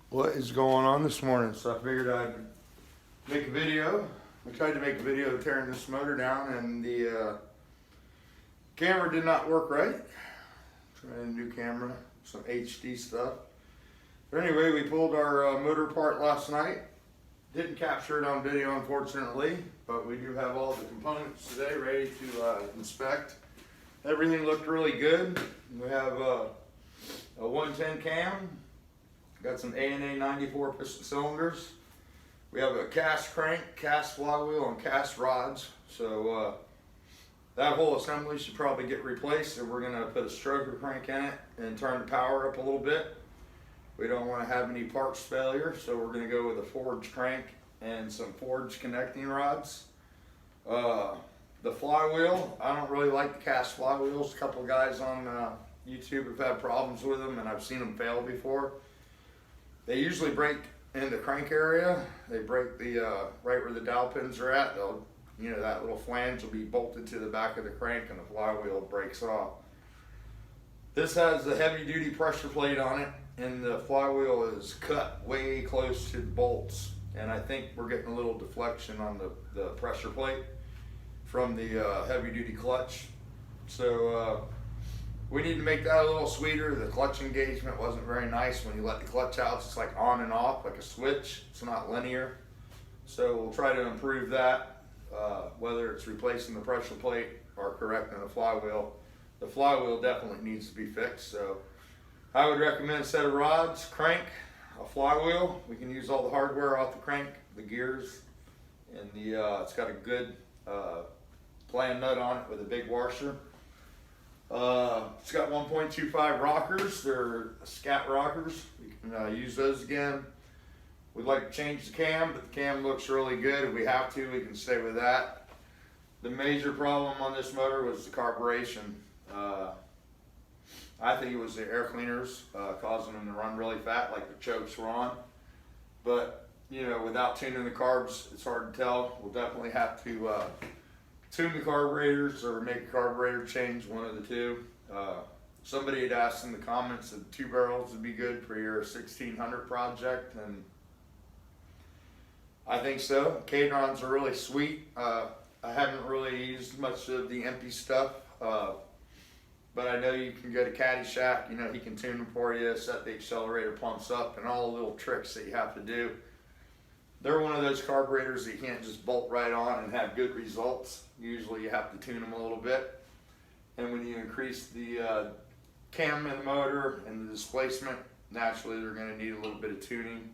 What is going on this morning? So I figured I'd make a video. I tried to make a video tearing this motor down and the camera did not work right. Trying a new camera, some HD stuff. But anyway, we pulled our motor apart last night. Didn't capture it on video, unfortunately, but we do have all the components today ready to inspect. Everything looked really good. We have a 110 cam. Got some A&A 94 piston cylinders. We have a cast crank, cast flywheel, and cast rods. So that whole assembly should probably get replaced, and we're gonna put a stroker crank in it and turn the power up a little bit. We don't want to have any parts failure, so we're gonna go with a forged crank and some forged connecting rods. The flywheel, I don't really like the cast flywheels. A couple of guys on YouTube have had problems with them, and I've seen them fail before. They usually break in the crank area. They break the right where the dowel pins are at. They'll, that little flange will be bolted to the back of the crank, and the flywheel breaks off. This has a heavy-duty pressure plate on it, and the flywheel is cut way close to the bolts. And I think we're getting a little deflection on the pressure plate from the heavy-duty clutch. So we need to make that a little sweeter. The clutch engagement wasn't very nice. When you let the clutch out, it's like on and off, like a switch. It's not linear. So we'll try to improve that, whether it's replacing the pressure plate or correcting the flywheel. The flywheel definitely needs to be fixed. So I would recommend a set of rods, crank, a flywheel. We can use all the hardware off the crank, the gears, and it's got a good plan nut on it with a big washer. It's got 1.25 rockers. They're scat rockers. We can use those again. We'd like to change the cam, but the cam looks really good. If we have to, we can stay with that. The major problem on this motor was the carburation. I think it was the air cleaners causing them to run really fat, like the chokes were on. But without tuning the carbs, it's hard to tell. We'll definitely have to tune the carburetors or make a carburetor change, one of the two. Somebody had asked in the comments that 2 barrels would be good for your 1600 project, and I think so. Cadrons are really sweet. I haven't really used much of the empty stuff, but I know you can go to Caddyshack. He can tune them for you, set the accelerator pumps up, and all the little tricks that you have to do. They're one of those carburetors that you can't just bolt right on and have good results. Usually you have to tune them a little bit. And when you increase the cam in the motor and the displacement, naturally they're going to need a little bit of tuning.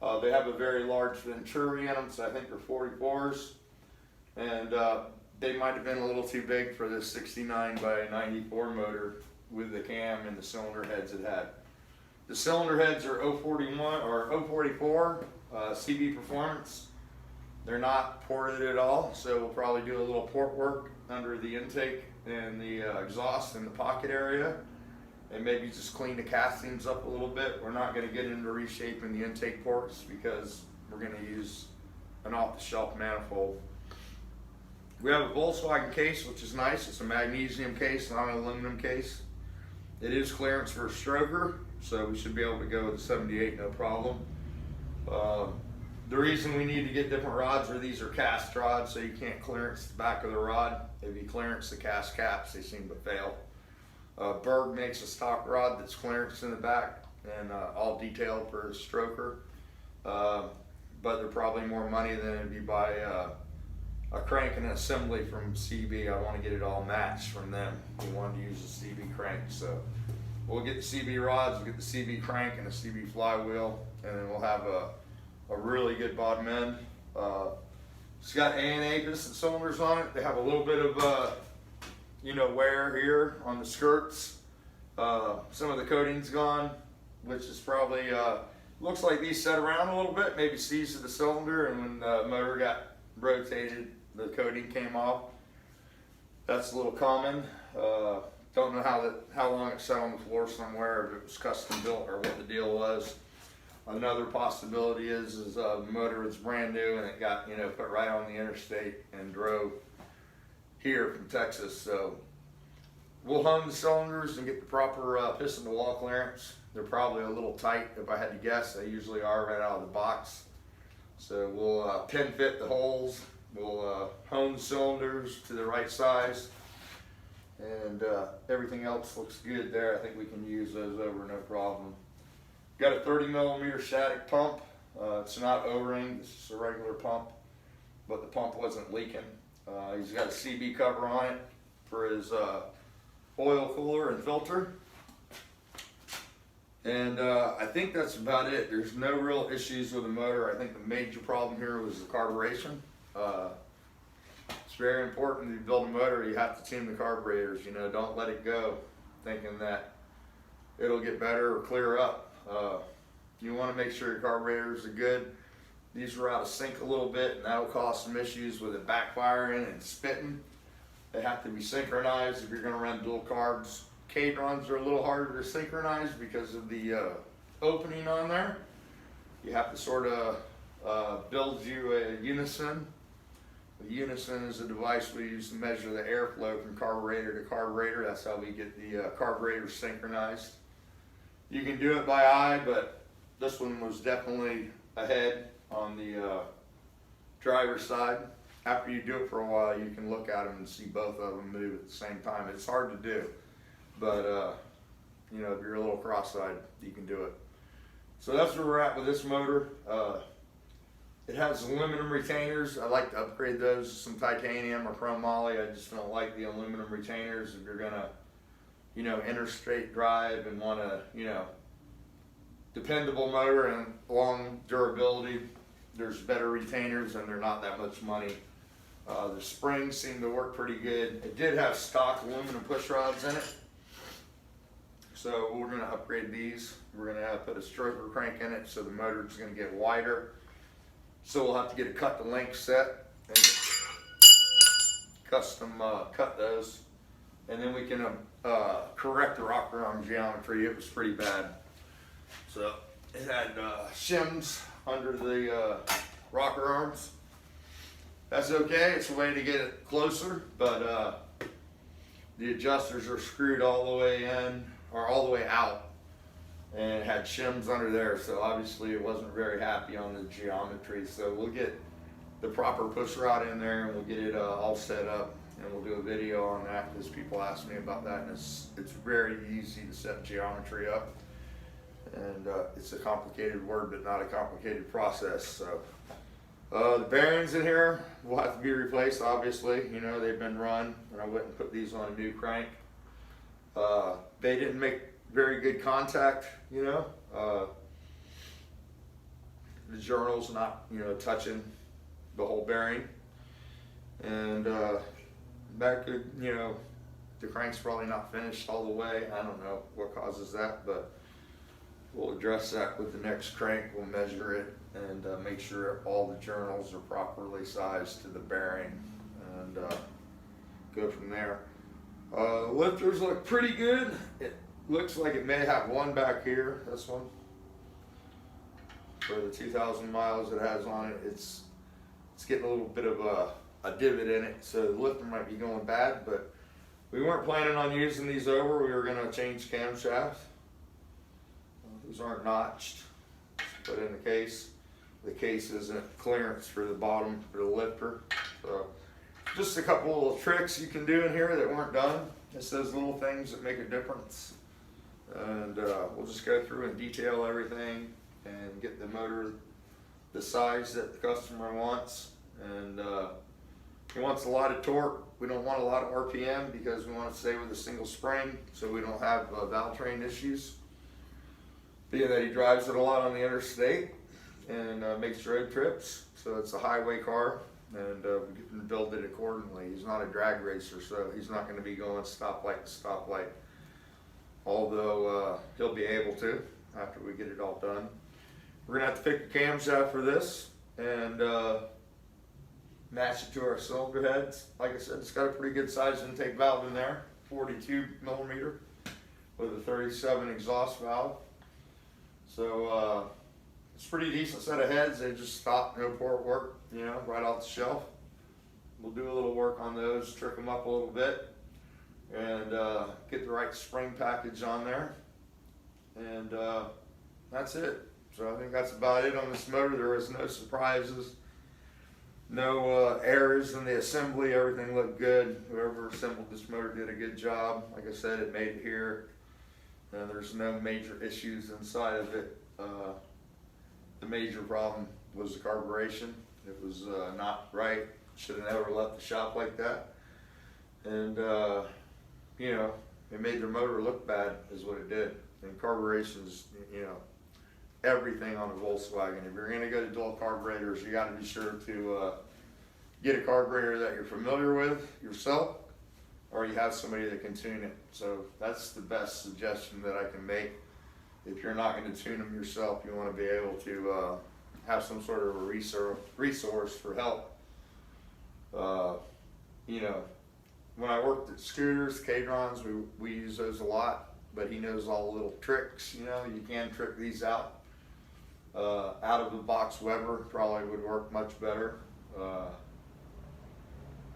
They have a very large venturi in them, so I think they're 44s. And they might have been a little too big for this 69 by 94 motor with the cam and the cylinder heads it had. The cylinder heads are 041 or 044 CB Performance. They're not ported at all, so we'll probably do a little port work under the intake and the exhaust in the pocket area, and maybe just clean the castings up a little bit. We're not going to get into reshaping the intake ports because we're going to use an off-the-shelf manifold. We have a Volkswagen case, which is nice. It's a magnesium case, not an aluminum case. It is clearance for a stroker, so we should be able to go with a 78, no problem. The reason we need to get different rods are these are cast rods, so you can't clearance the back of the rod. If you clearance the cast caps, they seem to fail. Berg makes a stock rod that's clearanced in the back and all detailed for a stroker, but they're probably more money than if you buy a crank and an assembly from CB. I want to get it all matched from them. We wanted to use the CB crank, so we'll get the CB rods, we'll get the CB crank and a CB flywheel, and then we'll have a really good bottom end. It's got A&A piston cylinders on it. They have a little bit of wear here on the skirts. Some of the coating's gone, which is probably looks like these set around a little bit, maybe seized the cylinder, and when the motor got rotated, the coating came off. That's a little common. Don't know how long it sat on the floor somewhere, if it was custom built or what the deal was. Another possibility is the motor was brand new and it got put right on the interstate and drove here from Texas. So we'll hone the cylinders and get the proper piston to wall clearance. They're probably a little tight, if I had to guess. They usually are right out of the box. So we'll pin fit the holes. We'll hone the cylinders to the right size. And everything else looks good there. I think we can use those over no problem. Got a 30mm static pump. It's not O-ring, it's just a regular pump, but the pump wasn't leaking. He's got a CB cover on it for his oil cooler and filter. And I think that's about it. There's no real issues with the motor. I think the major problem here was the carburation. It's very important to build a motor. You have to tune the carburetors. You know, don't let it go thinking that it'll get better or clear up. You want to make sure your carburetors are good. These were out of sync a little bit, and that'll cause some issues with it backfiring and spitting. They have to be synchronized if you're going to run dual carbs. Cadrons are a little harder to synchronize because of the opening on there. You have to sort of build you a unison. The unison is a device we use to measure the airflow from carburetor to carburetor. That's how we get the carburetor synchronized. You can do it by eye, but this one was definitely ahead on the driver's side. After you do it for a while, you can look at them and see both of them move at the same time. It's hard to do, but you know, if you're a little cross-eyed, you can do it. So that's where we're at with this motor. It has aluminum retainers. I like to upgrade those to some titanium or chrome moly. I just don't like the aluminum retainers if you're gonna, you know, interstate drive and want to, you know, dependable motor and long durability. There's better retainers and they're not that much money. The springs seem to work pretty good. It did have stock aluminum push rods in it. So we're going to upgrade these. We're going to put a stroker crank in it so the motor is going to get wider. So we'll have to get a cut to length set and custom cut those. And then we can correct the rocker arm geometry. It was pretty bad. So it had shims under the rocker arms. That's okay, it's a way to get it closer, but the adjusters are screwed all the way in, or all the way out, and it had shims under there, so obviously it wasn't very happy on the geometry. So we'll get the proper push rod in there and we'll get it all set up, and we'll do a video on that because people ask me about that, and it's very easy to set geometry up. And it's a complicated word, but not a complicated process. So the bearings in here will have to be replaced, obviously. You know, they've been run, and I wouldn't put these on a new crank. They didn't make very good contact, you know. The journal's not, you know, touching the whole bearing. And that could, you know, the crank's probably not finished all the way. I don't know what causes that, but we'll address that with the next crank. We'll measure it and make sure all the journals are properly sized to the bearing, and go from there. Lifters look pretty good. It looks like it may have one back here, this one. For the 2,000 miles it has on it, it's getting a little bit of a divot in it, so the lifter might be going bad, but we weren't planning on using these over. We were gonna change camshafts. These aren't notched, put in the case. The case isn't clearance for the bottom for the lifter. So just a couple little tricks you can do in here that weren't done. It's those little things that make a difference. And we'll just go through and detail everything and get the motor the size that the customer wants. And he wants a lot of torque. We don't want a lot of RPM because we want to stay with a single spring so we don't have valvetrain issues. Being that he drives it a lot on the interstate and makes road trips, so it's a highway car, and we can build it accordingly. He's not a drag racer, so he's not going to be going stoplight to stoplight, although he'll be able to after we get it all done. We're going to have to pick the camshaft for this and match it to our cylinder heads. Like I said, it's got a pretty good size intake valve in there, 42mm with a 37 exhaust valve. So it's a pretty decent set of heads. They just stop, no port work, you know, right off the shelf. We'll do a little work on those, trick them up a little bit. and get the right spring package on there, and that's it. So I think that's about it on this motor. There was no surprises, no errors in the assembly. Everything looked good. Whoever assembled this motor did a good job. Like I said, it made it here. There's no major issues inside of it. The major problem was the carburation. It was not right. Should have never left the shop like that. And you know, it made their motor look bad is what it did. And carburetion's, you know, everything on a Volkswagen. If you're gonna go to dual carburetors, you gotta be sure to get a carburetor that you're familiar with yourself, or you have somebody that can tune it. So that's the best suggestion that I can make. If you're not gonna tune them yourself, you wanna be able to have some sort of a resource for help. You know, when I worked at scooters, K-Drons, we use those a lot, but he knows all the little tricks. You know, you can trick these out. Out of the box Weber probably would work much better.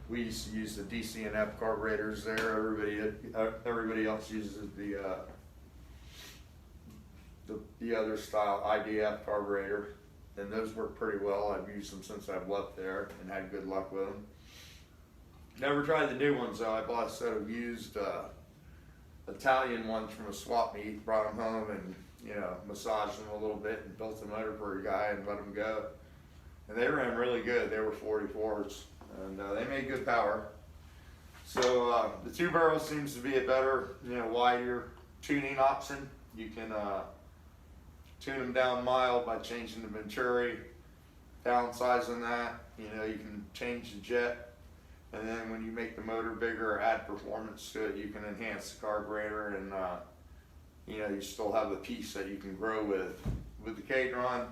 We used to use the DC and F carburetors there. Everybody else uses the other style IDF carburetor, and those work pretty well. I've used them since I've left there and had good luck with them. Never tried the new ones though. I bought a set of used Italian ones from a swap meet, brought them home and, you know, massaged them a little bit and built the motor for a guy and let them go. And they ran really good. They were 44s and they made good power. So the 2-barrel seems to be a better, you know, wider tuning option. You can tune them down mild by changing the Venturi, downsizing that. You know, you can change the jet. And then when you make the motor bigger or add performance to it, you can enhance the carburetor, and you know, you still have a piece that you can grow with. With the K-Dron,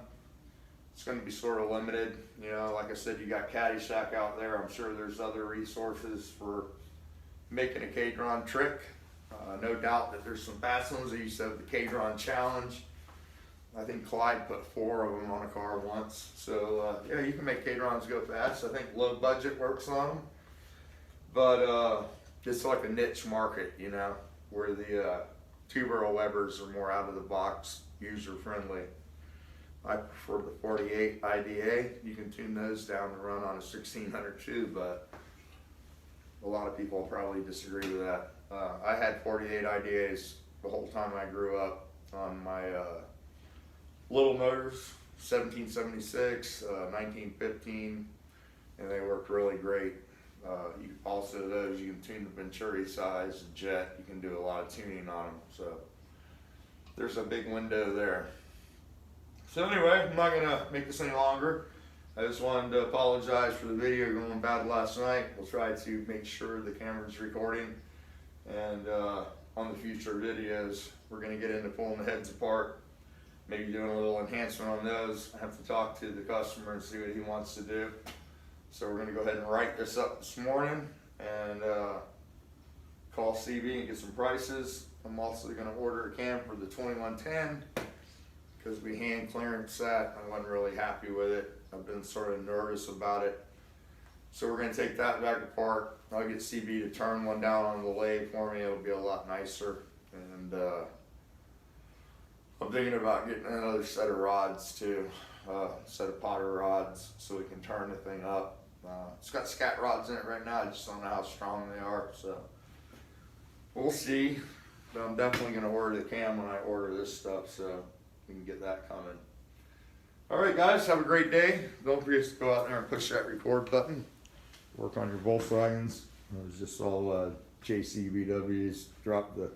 it's going to be sort of limited. You know, like I said, you got Caddyshack out there. I'm sure there's other resources for making a K-Dron trick. No doubt that there's some fast ones. They used to have the K-Dron Challenge. I think Clyde put 4 of them on a car once. So yeah, you can make K-Drons go fast. I think low budget works on them. But it's like a niche market, you know, where the 2-barrel Webers are more out of the box, user friendly. I prefer the 48 IDA. You can tune those down to run on a 1600 too, but a lot of people probably disagree with that. I had 48 IDAs the whole time I grew up on my little motors, 1776, 1915, and they worked really great. Also those, you can tune the Venturi size, the jet, you can do a lot of tuning on them, so there's a big window there. So anyway, I'm not gonna make this any longer. I just wanted to apologize for the video going bad last night. We'll try to make sure the camera's recording, and on the future videos, we're gonna get into pulling the heads apart, maybe doing a little enhancement on those. I have to talk to the customer and see what he wants to do. So we're gonna go ahead and write this up this morning and call CB and get some prices. I'm also gonna order a cam for the 2110 because we hand clearance that. I wasn't really happy with it. I've been sort of nervous about it. So we're gonna take that back apart. I'll get CB to turn one down on the lathe for me. It'll be a lot nicer. And I'm thinking about getting another set of rods too. Set of Potter rods so we can turn the thing up. It's got scat rods in it right now. I just don't know how strong they are, so we'll see. But I'm definitely going to order the cam when I order this stuff, so we can get that coming. All right, guys, have a great day. Don't forget to go out there and push that record button. Work on your Volkswagens. It was just all JCBWs. Drop the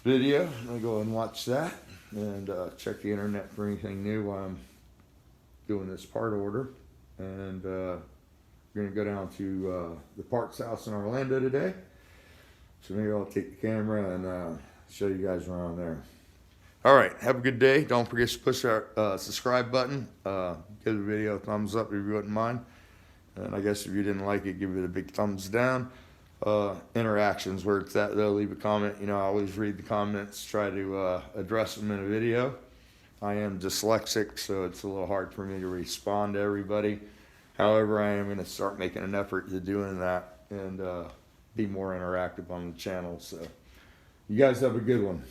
video. I'll go and watch that and check the internet for anything new while I'm doing this part order. And we're gonna go down to the parts house in Orlando today. So maybe I'll take the camera and show you guys around there. All right, have a good day. Don't forget to push our subscribe button. Give the video a thumbs up if you wouldn't mind. And I guess if you didn't like it, give it a big thumbs down. Interactions, where it's at though, leave a comment. You know, I always read the comments, try to address them in a video. I am dyslexic, so it's a little hard for me to respond to everybody. However, I am going to start making an effort to doing that and be more interactive on the channel. So you guys have a good one.